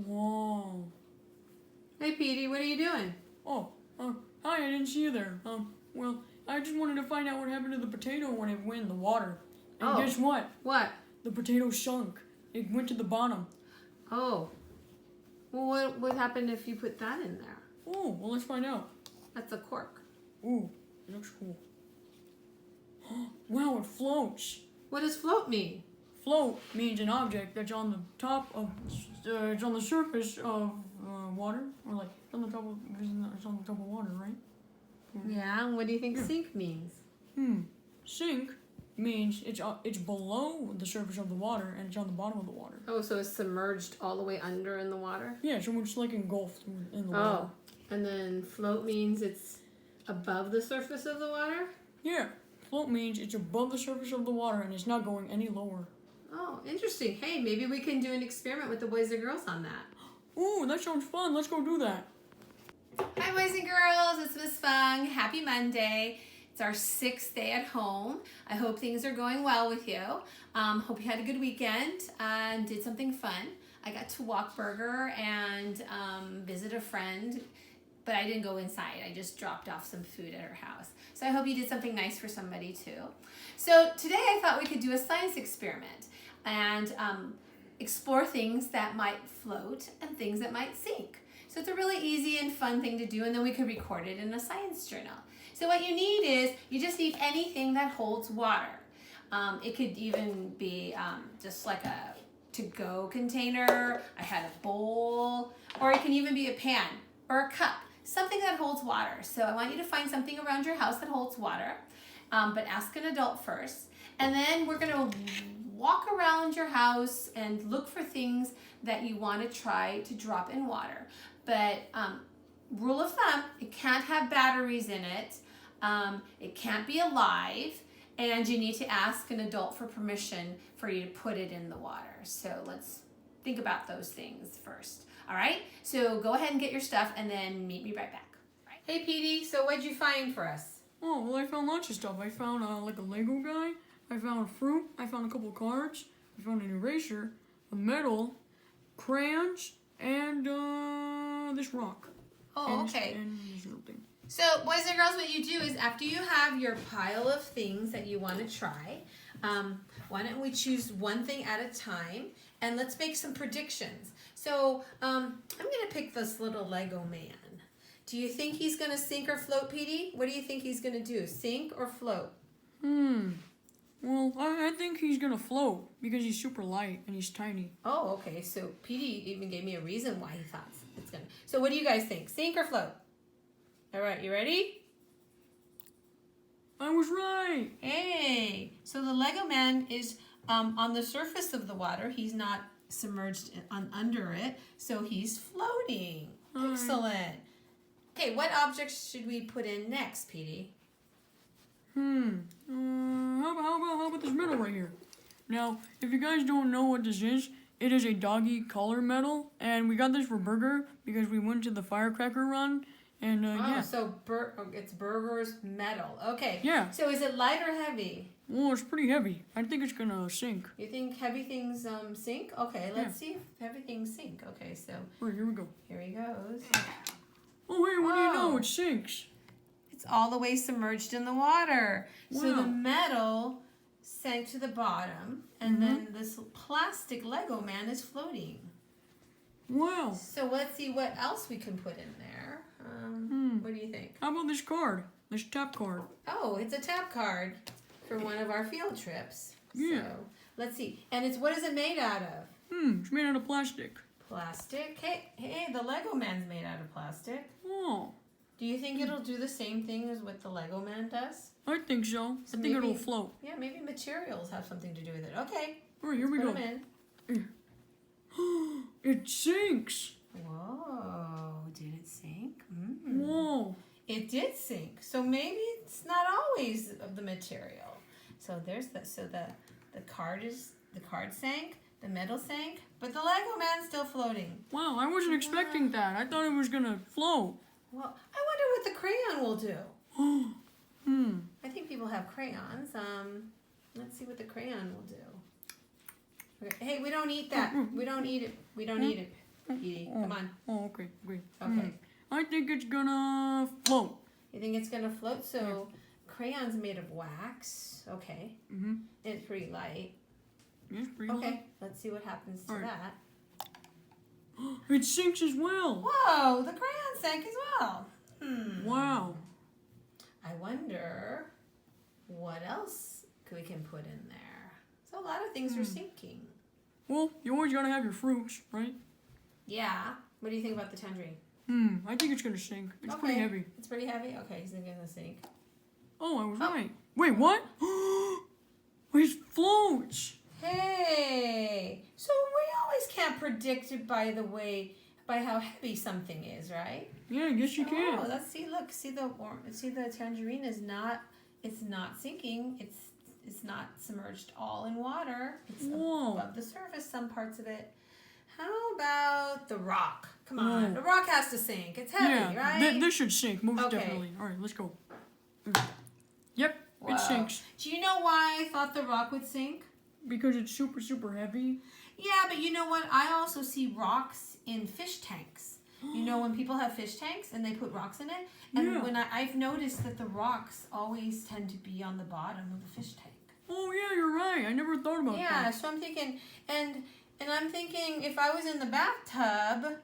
Whoa. Hey, Petey, what are you doing? Oh, hi, I didn't see you there. Well, I just wanted to find out what happened to the potato when it went in the water. And guess what? What? The potato sunk. It went to the bottom. Oh. Well, what happened if you put that in there? Oh, well, let's find out. That's a cork. Ooh, it looks cool. Wow, it floats. What does float mean? Float means an object that's on the top of, it's on the surface of water, or like it's on the top of, it's on the top of water, right? Yeah, and what do you think sink means? Sink means it's below the surface of the water and it's on the bottom of the water. Oh, so it's submerged all the way under in the water? Yeah, so it's like engulfed in the water. Oh, and then float means it's above the surface of the water? Yeah, float means it's above the surface of the water and it's not going any lower. Oh, interesting. Hey, maybe we can do an experiment with the boys and girls on that. Ooh, that sounds fun. Let's go do that. Hi boys and girls, it's Miss Fung. Happy Monday. It's our 6th day at home. I hope things are going well with you. Hope you had a good weekend and did something fun. I got to walk Burger and visit a friend, but I didn't go inside. I just dropped off some food at her house. So I hope you did something nice for somebody too. So today I thought we could do a science experiment and explore things that might float and things that might sink. So it's a really easy and fun thing to do, and then we could record it in a science journal. So what you need is, you just need anything that holds water. It could even be just like a to-go container. I had a bowl, or it can even be a pan or a cup, something that holds water. So I want you to find something around your house that holds water, but ask an adult first. And then we're gonna walk around your house and look for things that you want to try to drop in water. But rule of thumb, it can't have batteries in it. It can't be alive, and you need to ask an adult for permission for you to put it in the water. So let's think about those things first. All right, so go ahead and get your stuff and then meet me right back. Right. Hey, Petey, so what'd you find for us? Oh, well, I found lots of stuff. I found like a Lego guy. I found fruit. I found a couple cards. I found an eraser, a medal, crayons, and this rock. Oh, and okay. And this little thing. So, boys and girls, what you do is after you have your pile of things that you want to try, why don't we choose one thing at a time, and let's make some predictions. So, I'm going to pick this little Lego man. Do you think he's going to sink or float, Petey? What do you think he's going to do, sink or float? Well, I think he's gonna float because he's super light and he's tiny. Oh, okay. So, Petey even gave me a reason why he thought it's going to. So, what do you guys think, sink or float? All right, you ready? I was right. Hey, so the Lego man is on the surface of the water. He's not submerged under it, so he's floating. Excellent. Okay, what objects should we put in next, Petey? How about this medal right here? Now, if you guys don't know what this is, it is a doggy collar medal, and we got this for Burger because we went to the firecracker run, and yeah. So it's Burger's medal. Okay. Yeah. So is it light or heavy? Well, it's pretty heavy. I think it's gonna sink. You think heavy things sink? Okay, let's see if heavy things sink. Okay, so Right, here we go. here he goes. Oh, hey, what do you know? Whoa. It sinks. It's all the way submerged in the water. So the Wow. metal sank to the bottom, and then this plastic Lego man is floating. Wow. So let's see what else we can put in there. What do you think? How about this card? This tap card. Oh, it's a tap card for one of our field trips. Yeah. So let's see. And what is it made out of? It's made out of plastic. Plastic. Hey, the Lego man's made out of plastic. Oh, Do you think it'll do the same thing as what the Lego man does? I think so. So I think it'll maybe- float. Yeah, maybe materials have something to do with it. Okay. All right, here we Put go. 'em in. It sinks. Whoa, did it sink? Whoa. It did sink. So maybe it's not always of the material. So there's the card sank, the metal sank, but the Lego man's still floating. Wow, I wasn't expecting that. I thought it was gonna float. Well, I wonder what the crayon will do. I think people have crayons. Let's see what the crayon will do. Okay. Hey, we don't eat that. We don't eat it. We don't eat it. Edie. Come on. Oh, okay. Okay. I think it's gonna float. You think it's gonna float? So crayon's made of wax. Okay. Mm-hmm. It's pretty light. It's pretty Okay. Let's see what happens to Alright. that. light. It sinks as well. Whoa! The crayon sank as well. Wow. I wonder what else we can put in there. So a lot of things are sinking. Well, you always gotta have your fruits, right? Yeah. What do you think about the tangerine? I think it's gonna sink. It's pretty Okay. heavy. It's pretty heavy? Okay, he's gonna sink. Oh, I was Oh. right. Wait, what? It floats. Hey! So we always can't predict it by how heavy something is, right? Yeah, I guess you Oh, can. let's see. Look, see the tangerine is not. It's not sinking. It's not submerged all in water. It's Whoa. above the surface. Some parts of it. How about the rock? Come on, Oh. the rock has to sink. It's heavy, Yeah, right? this should sink most Okay. definitely. All right, let's go. Yep, Wow. it sinks Do you know why I thought the rock would sink? because it's super super heavy. Yeah, but you know what? I also see rocks in fish tanks. You know when people have fish tanks and they put rocks in it? And Yeah. when I've noticed that the rocks always tend to be on the bottom of the fish tank. Oh yeah, you're right. I never thought about Yeah, that. so I'm thinking, and I'm thinking if I was in the bathtub,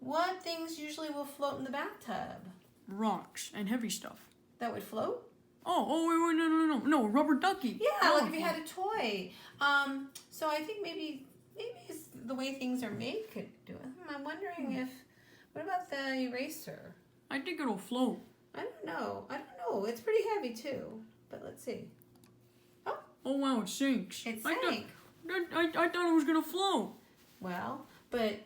what things usually will float in the bathtub? Rocks and heavy stuff. That would float? Oh, wait, no, a rubber ducky. Yeah, Oh, like if you had a toy. So I think maybe it's the way things are made could do it. I'm wondering if. What about the eraser? I think it'll float. I don't know. It's pretty heavy too. But let's see. Oh wow, it sinks. It I sank. thought it was gonna float. Well, but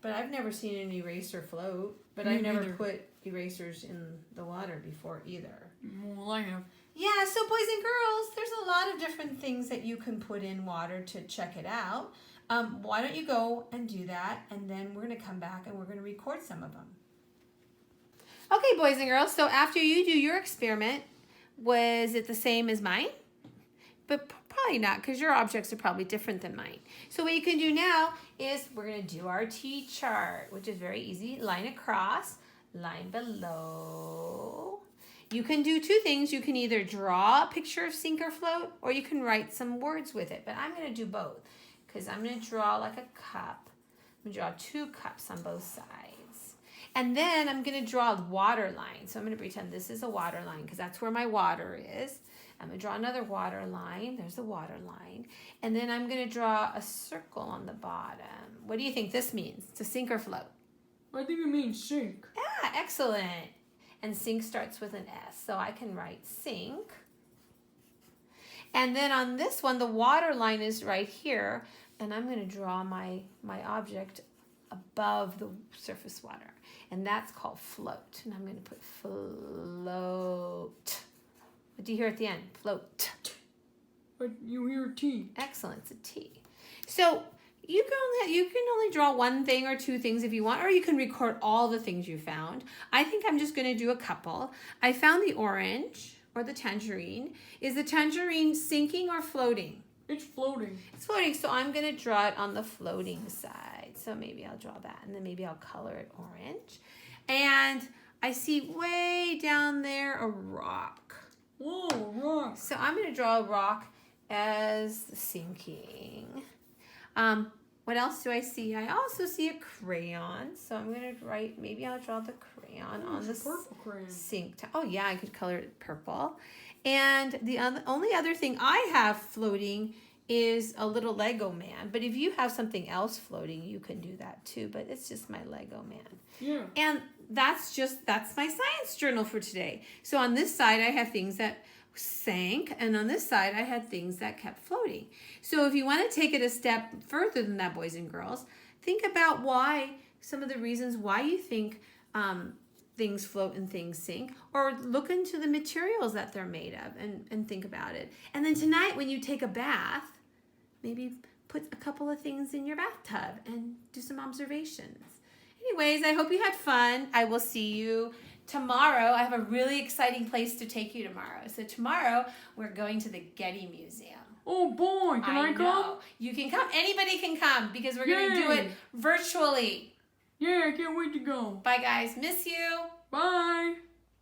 I've never seen an eraser float. But Me I've never neither. put erasers in the water before either. Well, I have. Yeah, so boys and girls, there's a lot of different things that you can put in water to check it out. Why don't you go and do that, and then we're going to come back and we're going to record some of them. Okay, boys and girls, so after you do your experiment, was it the same as mine? But probably not, because your objects are probably different than mine. So what you can do now is we're going to do our T-chart, which is very easy. Line across, line below. You can do two things. You can either draw a picture of sink or float, or you can write some words with it. But I'm going to do both, because I'm going to draw like a cup. I'm going to draw 2 cups on both sides. And then I'm going to draw a water line. So I'm going to pretend this is a water line, because that's where my water is. I'm going to draw another water line. There's the water line. And then I'm going to draw a circle on the bottom. What do you think this means? To sink or float? I think it means sink. Yeah, excellent. And sink starts with an S. So I can write sink. And then on this one, the water line is right here. And I'm going to draw my object above the surface water. And that's called float. And I'm going to put float. What do you hear at the end? Float. But you hear T. Excellent. It's a T. So you can only draw one thing or two things if you want, or you can record all the things you found. I think I'm just going to do a couple. I found the orange or the tangerine. Is the tangerine sinking or floating? It's floating. It's floating, so I'm going to draw it on the floating side. So maybe I'll draw that, and then maybe I'll color it orange. And I see way down there a rock. Whoa, rock. So I'm going to draw a rock as the sinking. What else do I see? I also see a crayon. So I'm going to write, maybe I'll draw the crayon on the Purple crayon. sink. Oh yeah, I could color it purple. And the only other thing I have floating is a little Lego man. But if you have something else floating, you can do that too. But it's just my Lego man. Yeah. And that's my science journal for today. So on this side, I have things that sank, and on this side, I had things that kept floating. So if you want to take it a step further than that, boys and girls, think about some of the reasons why you think things float and things sink, or look into the materials that they're made of and think about it. And then tonight, when you take a bath, maybe put a couple of things in your bathtub and do some observations. Anyways, I hope you had fun. I will see you tomorrow, I have a really exciting place to take you tomorrow. So tomorrow, we're going to the Getty Museum. Oh boy, can I come? know. You can come. Anybody can come because we're going to do Yay. it virtually. Yeah, I can't wait to go. Bye, guys. Miss you. Bye.